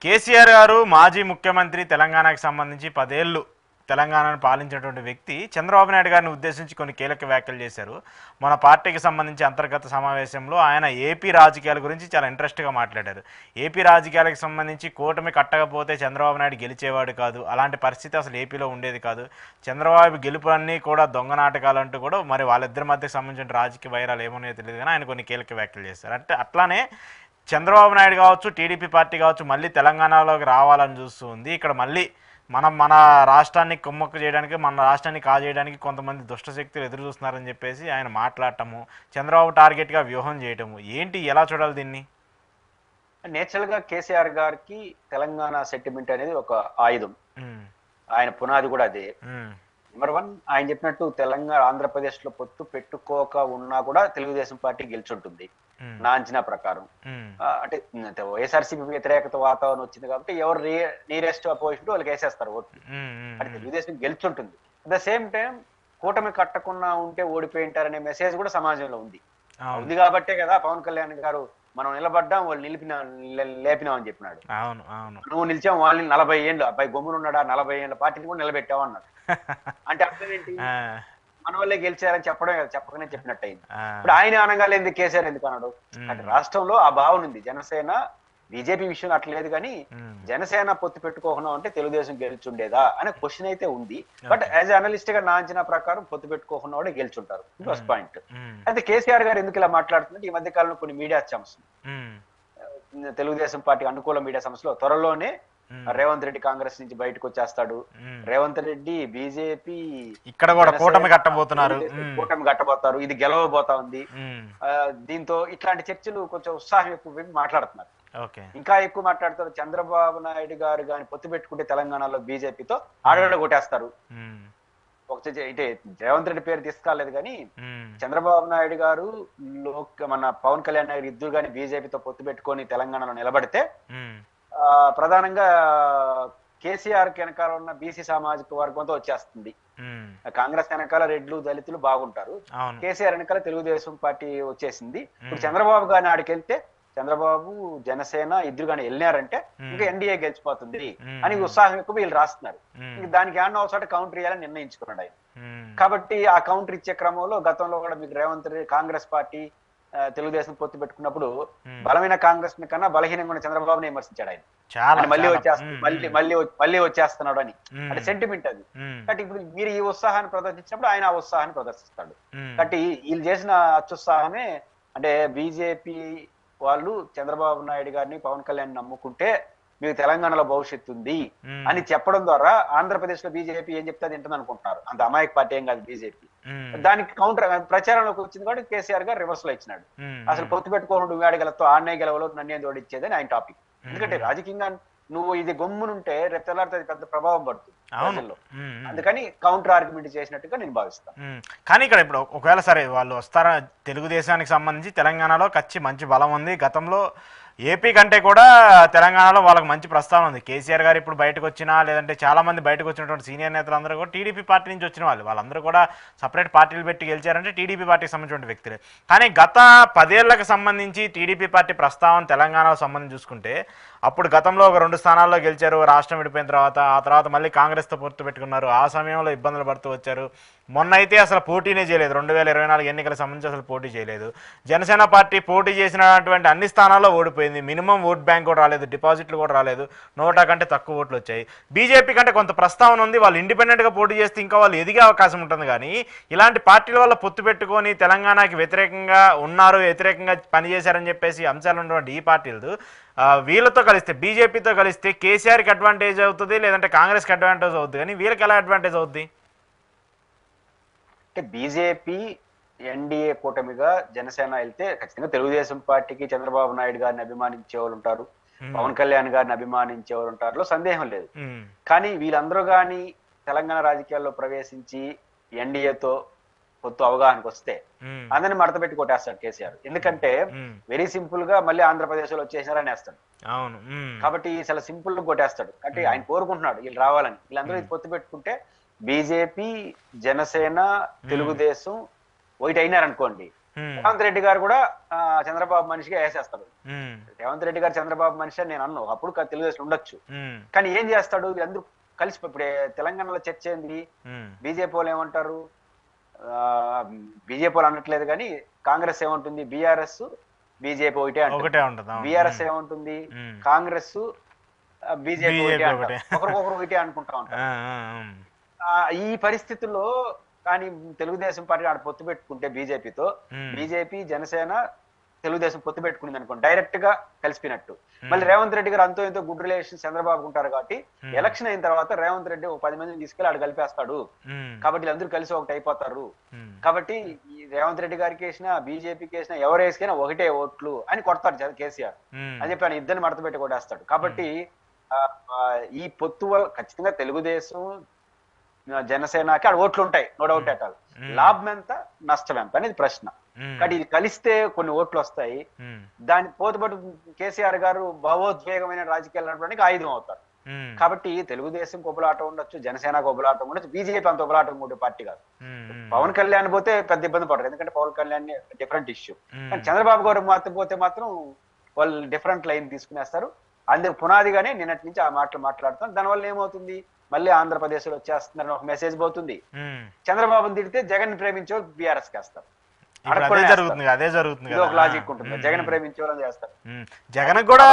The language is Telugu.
కేసీఆర్ గారు మాజీ ముఖ్యమంత్రి, తెలంగాణకు సంబంధించి 10 ఏళ్ళు తెలంగాణను పాలించినటువంటి వ్యక్తి చంద్రబాబు నాయుడు గారిని ఉద్దేశించి కొన్ని కీలక వ్యాఖ్యలు చేశారు. మన పార్టీకి సంబంధించి అంతర్గత సమావేశంలో ఆయన ఏపీ రాజకీయాల గురించి చాలా ఇంట్రెస్ట్గా మాట్లాడారు. ఏపీ రాజకీయాలకు సంబంధించి కూటమి కట్టకపోతే చంద్రబాబు నాయుడు గెలిచేవాడు కాదు, అలాంటి పరిస్థితి అసలు ఏపీలో ఉండేది కాదు, చంద్రబాబు గెలుపు అన్నీ కూడా దొంగ నాటకాలు అంటూ కూడా మరి వాళ్ళిద్దరి మధ్యకి సంబంధించిన రాజకీయ వైరాలు ఏమన్నాయో తెలియదు కానీ ఆయన కొన్ని కీలక వ్యాఖ్యలు చేశారు. అంటే అట్లానే చంద్రబాబు నాయుడు కావచ్చు, టీడీపీ పార్టీ కావచ్చు, మళ్ళీ తెలంగాణలోకి రావాలని చూస్తూ ఉంది. ఇక్కడ మళ్ళీ మన రాష్ట్రాన్ని కుమ్మక్కు చేయడానికి, మన రాష్ట్రాన్ని కాజేయడానికి కొంతమంది దుష్టశక్తులు ఎదురు చూస్తున్నారని చెప్పేసి ఆయన మాట్లాడటము, చంద్రబాబు టార్గెట్గా వ్యూహం చేయటము ఏంటి, ఎలా చూడాలి దీన్ని? నేచురల్గా కేసీఆర్ గారికి తెలంగాణ సెంటిమెంట్ అనేది ఒక ఆయుధం. ఆయన పునాది కూడా అదే. నెంబర్ 1, ఆయన చెప్పినట్టు తెలంగాణ ఆంధ్రప్రదేశ్ లో పొత్తు పెట్టుకోక ఉన్నా కూడా తెలుగుదేశం పార్టీ గెలిచుంటుంది నా అంచనా ప్రకారం. అంటే వైఎస్ఆర్సీపీ వ్యతిరేకత వాతావరణం వచ్చింది కాబట్టి ఎవరు నియరెస్ట్ అపోజిషన్ వాళ్ళకి వేసేస్తారు ఓట్లు. అంటే తెలుగుదేశం గెలుచుంటుంది. అట్ ద సేమ్ టైం కూటమి కట్టకుండా ఉంటే ఓడిపోయింటారనే మెసేజ్ కూడా సమాజంలో ఉంది. ఉంది కాబట్టే కదా పవన్ కళ్యాణ్ గారు మనం నిలబడ్డాం, వాళ్ళు లేపినాం అని చెప్పినాడు. నువ్వు నిలిచాం, వాళ్ళని 40 ఏళ్ళు అబ్బాయి గమ్మున ఉన్నాడా, 40 ఏళ్ళ పార్టీని కూడా నిలబెట్టావు అన్నాడు. అంటే అర్థం ఏంటి? మన వాళ్ళే గెలిచారని చెప్పడం చెప్పకనే చెప్పినట్టు అయింది. ఇప్పుడు ఆయన అనగాలి ఎందుకు, కేసీఆర్ ఎందుకు అన్నాడు? అంటే రాష్ట్రంలో ఆ భావన ఉంది. జనసేన బీజేపీ విషయం అట్లేదు కానీ జనసేన పొత్తు పెట్టుకోకుండా ఉంటే తెలుగుదేశం గెలుచుండేదా అనే క్వశ్చన్ అయితే ఉంది. బట్ యాజ్ అనలిస్ట్ గా నా అంచనా ప్రకారం పొత్తు పెట్టుకోకుండా కూడా గెలుచుంటారు. First point. అయితే కేసీఆర్ గారు ఎందుకు ఇలా మాట్లాడుతుందంటే ఈ మధ్య కాలంలో కొన్ని మీడియా సంస్థలు, తెలుగుదేశం పార్టీ అనుకూల మీడియా సంస్థలో త్వరలోనే రేవంత్ రెడ్డి కాంగ్రెస్ నుంచి బయటకు వచ్చేస్తాడు, రేవంత్ రెడ్డి బీజేపీ ఇక్కడ కూడా కూటమి కట్టబోతున్నారు, కూటమి కట్టబోతారు, ఇది గెలవబోతా ఉంది, దీంతో ఇట్లాంటి చర్చలు కొంచెం ఉత్సాహం ఎక్కువ మాట్లాడుతున్నారు. ఇంకా ఎక్కువ మాట్లాడతారు. చంద్రబాబు నాయుడు గారు కానీ పొత్తు పెట్టుకుంటే తెలంగాణలో బీజేపీతో ఆడగడ కొట్టేస్తారు. అంటే రేవంత్ రెడ్డి పేరు తీసుకురాలేదు కానీ చంద్రబాబు నాయుడు గారు మన పవన్ కళ్యాణ్ గారు ఇద్దరు కానీ బీజేపీతో పొత్తు పెట్టుకొని తెలంగాణలో నిలబడితే ప్రధానంగా కేసీఆర్ వెనకాల ఉన్న బీసీ సామాజిక వర్గంతో వచ్చేస్తుంది. కాంగ్రెస్ వెనకాల రెడ్లు దళితులు బాగుంటారు, కేసీఆర్ వెనకాల తెలుగుదేశం పార్టీ వచ్చేసింది. ఇప్పుడు చంద్రబాబు గారిని ఆడికి వెళ్తే చంద్రబాబు జనసేన ఇద్దరు కానీ వెళ్ళినారంటే ఇంకా ఎన్డీఏ గెలిచిపోతుంది అని ఉత్సాహం ఎక్కువ వీళ్ళు రాస్తున్నారు. ఇంకా దానికి ఏమన్నా ఒకసారి కౌంటర్ ఇవ్వాలని నిర్ణయించుకున్నాడు ఆయన. కాబట్టి ఆ కౌంటర్ ఇచ్చే క్రమంలో గతంలో కూడా మీకు రేవంత్ రెడ్డి కాంగ్రెస్ పార్టీ తెలుగుదేశం పొత్తు పెట్టుకున్నప్పుడు బలమైన కాంగ్రెస్ కన్నా బలహీనంగా ఉన్న చంద్రబాబుని విమర్శించాడు ఆయన. మళ్ళీ వచ్చేస్తున్నాడు అని అంటే సెంటిమెంట్ అది. కాబట్టి ఇప్పుడు మీరు ఈ ఉత్సాహాన్ని ప్రదర్శించినప్పుడు ఆయన ఆ ఉత్సాహాన్ని ప్రదర్శిస్తాడు. కాబట్టి వీళ్ళు చేసిన అత్యుత్సాహమే అంటే బీజేపీ వాళ్ళు చంద్రబాబు నాయుడు గారిని పవన్ కళ్యాణ్ నమ్ముకుంటే మీకు తెలంగాణలో భవిష్యత్తు ఉంది అని చెప్పడం ద్వారా ఆంధ్రప్రదేశ్ లో బీజేపీ ఏం చెప్తే అది వింటుంది అనుకుంటున్నారు. అంత అమాయక పార్టీ ఏం కాదు బీజేపీ. దానికి కౌంటర్ ప్రచారంలోకి వచ్చింది కాబట్టి కేసీఆర్ గారు రివర్స్ లో ఇచ్చినాడు. అసలు పొత్తు పెట్టుకోవడం వేడగలతో ఆన్నే గెలవలో నన్నే జోడిచ్చేది అని ఆయన టాపిక్. ఎందుకంటే రాజకీయంగా నువ్వు ఇది గమ్మునుంటే రేపు తెల్లారితే పెద్ద ప్రభావం పడుతుంది ప్రజల్లో. అందుకని కౌంటర్ ఆర్గ్యుమెంట్ చేసినట్టుగా నేను భావిస్తాను. కానీ ఇక్కడ ఇప్పుడు ఒకవేళ సరే వాళ్ళు వస్తారా, తెలుగుదేశానికి సంబంధించి తెలంగాణలో మంచి బలం ఉంది. గతంలో ఏపీ కంటే కూడా తెలంగాణలో వాళ్ళకి మంచి ప్రస్తావన ఉంది. కేసీఆర్ గారు ఇప్పుడు బయటకు వచ్చినా లేదంటే చాలామంది బయటకు వచ్చినటువంటి సీనియర్ నేతలందరూ కూడా టీడీపీ పార్టీ నుంచి వచ్చిన వాళ్ళందరూ కూడా సపరేట్ పార్టీలు పెట్టి గెలిచారంటే టీడీపీ పార్టీకి సంబంధించిన వ్యక్తులే. కానీ గత 10 ఏళ్లకు సంబంధించి టీడీపీ పార్టీ ప్రస్తావన తెలంగాణకు సంబంధించి చూసుకుంటే అప్పుడు గతంలో ఒక 2 స్థానాల్లో గెలిచారు, రాష్ట్రం విడిపోయిన తర్వాత. ఆ తర్వాత మళ్ళీ కాంగ్రెస్తో పొత్తు పెట్టుకున్నారు, ఆ సమయంలో ఇబ్బందులు పడుతూ వచ్చారు. మొన్న అయితే అసలు పోటీనే చేయలేదు, 2024 ఎన్నికలకు సంబంధించి అసలు పోటీ చేయలేదు. జనసేన పార్టీ పోటీ చేసినటువంటి అన్ని స్థానాల్లో ఓడిపోయింది. మినిమం ఓట్ బ్యాంక్ కూడా రాలేదు, డిపాజిట్లు కూడా రాలేదు, 100 కంటే తక్కువ ఓట్లు వచ్చాయి. బీజేపీ కంటే కొంత ప్రస్తావన ఉంది, వాళ్ళు ఇండిపెండెంట్గా పోటీ చేస్తే ఇంకా వాళ్ళు ఎదిగే అవకాశం ఉంటుంది. కానీ ఇలాంటి పార్టీల వల్ల పొత్తు పెట్టుకొని తెలంగాణకి వ్యతిరేకంగా ఉన్నారు, వ్యతిరేకంగా పనిచేశారని చెప్పేసి అంశాలు ఉన్నటువంటి ఈ పార్టీలు వీళ్ళతో కలిస్తే, బీజేపీతో కలిస్తే కేసీఆర్కి అడ్వాంటేజ్ అవుతుంది, లేదంటే కాంగ్రెస్కి అడ్వాంటేజ్ అవుతుంది. కానీ వీళ్ళకి ఎలా అడ్వాంటేజ్ అవుతుంది అంటే బీజేపీ ఎన్డీఏ కూటమిగా జనసేన వెళ్తే ఖచ్చితంగా తెలుగుదేశం పార్టీకి చంద్రబాబు నాయుడు గారిని అభిమానించే వాళ్ళు ఉంటారు, పవన్ కళ్యాణ్ గారిని అభిమానించే వాళ్ళు ఉంటారు, సందేహం లేదు. కానీ వీళ్ళందరూ కానీ తెలంగాణ రాజకీయాల్లో ప్రవేశించి ఎన్డీఏతో పొత్తు అవగాహనకు వస్తే అందరిని మడత పెట్టి కొట్టేస్తాడు కేసీఆర్. ఎందుకంటే వెరీ సింపుల్ గా మళ్ళీ ఆంధ్రప్రదేశ్ లో వచ్చేసినారని వేస్తాడు. కాబట్టి చాలా సింపుల్ గా కొట్టేస్తాడు. అంటే ఆయన కోరుకుంటున్నాడు వీళ్ళు రావాలని. వీళ్ళందరూ ఇది పొత్తు పెట్టుకుంటే బీజేపీ, జనసేన, తెలుగుదేశం ఒకటి అయినారనుకోండి, రేవంత్ రెడ్డి గారు కూడా చంద్రబాబు మనిషిగా వేసేస్తాడు. రేవంత్ రెడ్డి గారు చంద్రబాబు మనిషి అని నేను అన్నా, అప్పుడు తెలుగుదేశం ఉండొచ్చు. కానీ ఏం చేస్తాడు, వీళ్ళందరూ కలిసి ఇప్పుడే తెలంగాణలో చర్చ ఏంది, బీజేపీ వాళ్ళు ఏమంటారు, బీజేపీ వాళ్ళు అనట్లేదు కానీ కాంగ్రెస్ ఏమంటుంది, బీఆర్ఎస్ బీజేపీ ఒకటే అంటుంది. బీఆర్ఎస్ ఏమంటుంది, కాంగ్రెస్ బీజేపీ ఒకరికొకరు ఒకటే అనుకుంటా ఉంటారు. ఈ పరిస్థితుల్లో కానీ తెలుగుదేశం పార్టీ ఆడ పొత్తు పెట్టుకుంటే బీజేపీతో, బీజేపీ జనసేన తెలుగుదేశం పొత్తు పెట్టుకుంది అనుకోండి, డైరెక్ట్ గా కలిసిపోయినట్టు. మళ్ళీ రేవంత్ రెడ్డి గారు అంతో ఎంతో గుడ్ రిలేషన్ చంద్రబాబు ఉంటారు కాబట్టి ఎలక్షన్ అయిన తర్వాత రేవంత్ రెడ్డి ఒక 10 మందిని తీసుకెళ్లి ఆడ కలిపేస్తాడు. కాబట్టి వీళ్ళందరూ కలిసి ఒకటి అయిపోతారు. కాబట్టి ఈ రేవంత్ రెడ్డి గారికి వేసినా బీజేపీకి వేసినా ఎవరు వేసుకైనా ఒకటే ఓట్లు అని కొడతారు కేసీఆర్ అని చెప్పి ఆయన ఇద్దరిని మడత పెట్టి కొట్టేస్తాడు. కాబట్టి ఈ పొత్తు వల్ల ఖచ్చితంగా తెలుగుదేశం జనసేనకి ఆడ ఓట్లు ఉంటాయి, నో డౌట్ అట్ ఆల్. లాభం ఎంత నష్టం ఎంత అనేది ప్రశ్న. కానీ ఇది కలిస్తే కొన్ని ఓట్లు వస్తాయి. దాని పోతుపాటు కేసీఆర్ గారు భావోద్వేగమైన రాజకీయాలు నడపడానికి ఆయుధం అవుతారు. కాబట్టి తెలుగుదేశం కొబ్బలాట ఉండొచ్చు, జనసేన కొబ్బలాట ఉండొచ్చు, బీజేపీ అంత కొబ్బలాట ఉండే పార్టీ కాదు. పవన్ కళ్యాణ్ పోతే పెద్ద ఇబ్బంది పడరు, ఎందుకంటే పవన్ కళ్యాణ్ డిఫరెంట్ ఇష్యూ. కానీ చంద్రబాబు గారు మాత్రం పోతే మాత్రం వాళ్ళు డిఫరెంట్ లైన్ తీసుకునేస్తారు. అందుకు పునాదిగానే నిన్నటి నుంచి ఆ మాటలు మాట్లాడుతాం. దానివల్ల ఏమవుతుంది, మళ్ళీ ఆంధ్రప్రదేశ్ లో వచ్చేస్తున్నారని ఒక మెసేజ్ పోతుంది. చంద్రబాబుని తిడితే జగన్ ప్రేమించే బీఆర్ఎస్ చేస్తారు. అదే జరుగుతుంది. ఒక లాజిక్ ఉంటుంది, జగన్ ప్రేమించే వాళ్ళని చేస్తారు. జగన్ కూడా